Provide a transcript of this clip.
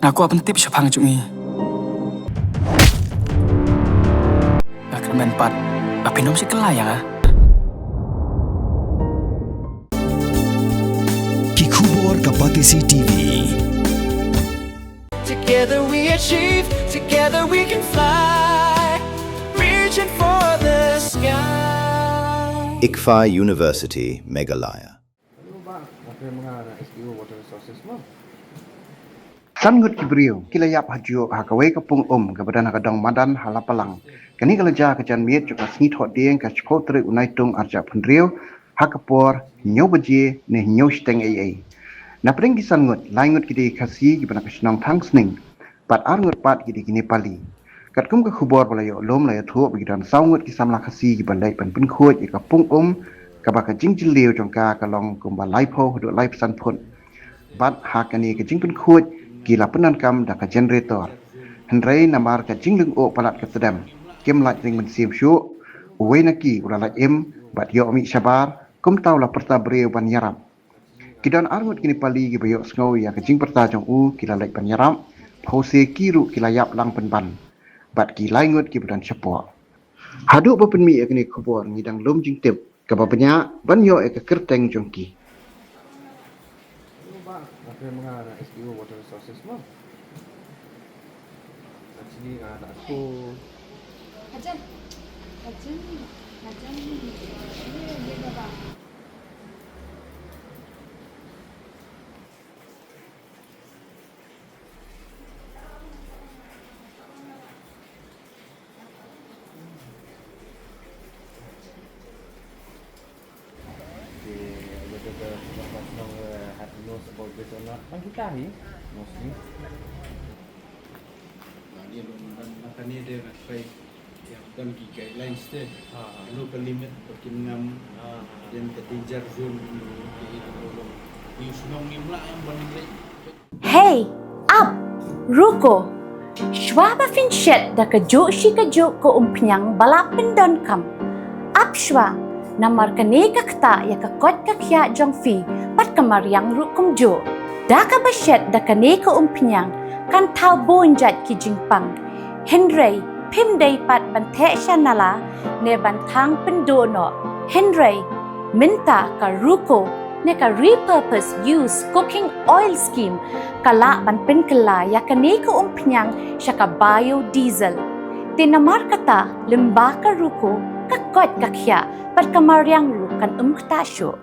Aku apa tip siapa ngajungi? Gak keren pat. Apa nom si kelayang ah? Kikubor Kapatisi TV. Together we achieve, together we can fly, reaching for the sky. ICFA University, Meghalaya. San ngut kibriu kilayap haju hakawai kapung kebadan hakadang madan halapalang kani kalaja kajan miet juga sni thot dieng ka chkotre unaitung arja phunriu hakapor nyobaje ne nyosteng ai na pring kisan ngut laingut kidi khasi gibana kasnong thang sning pat arngut pat kidi kini pali kat kum ka khubor balayo lom layo thu bigidan saungut kisamla khasi gibalai pan pun khoj ka pung ka ba ka jingjil leo jongka ka long kum ba laipo do laip san phun bat hakani ka jingpun khoj gila penankam dah ke generator. Hendrai namar ke jinglung o palat ke sedam. Kem lat ring mensim syuk. Uwe naki ula lat bat yo mi syabar. Kum tau la perta breu ban yaram. Kidan armut kini pali gi bayok sngau ya ke jing perta jong kila lat ban yaram. Pause kiru kila yap lang penban. Bat ki laingut ki bedan syapok. Haduk bepen mi ya kini kubor ngidang lom jing tip. Kabapnya ban yo ke kerteng jongki. Apa mengarah SDO Water Resources mah? Sini ada aku. Hajan. Ini dia bapa. About this or not? Ang kita hi, mostly. Dia makanya dia nak try yang kan guidelines tu. Local limit berkinam yang danger zone ini sunong ni mula yang banding. Hey, up, ruko. Shwa ba finshet da ka jo shi ka jo ko umpnyang balapin don kam. Up shwa. Namar kane kakta ya ka kot kakya jong fi pat kamaryang rukum jo. Da ka basyet da kane ka umpinyang kan tau bonjat ki jingpang. Henry pim day pat bante siya nala ne bantang pendono. Henry minta ka ruko ne ka repurpose use cooking oil scheme kala ban penkela ya kane ka umpinyang siya ka biodiesel. Tinamar kata limba ka ruko kakot kakya pat kamaryang rukan ktasyo.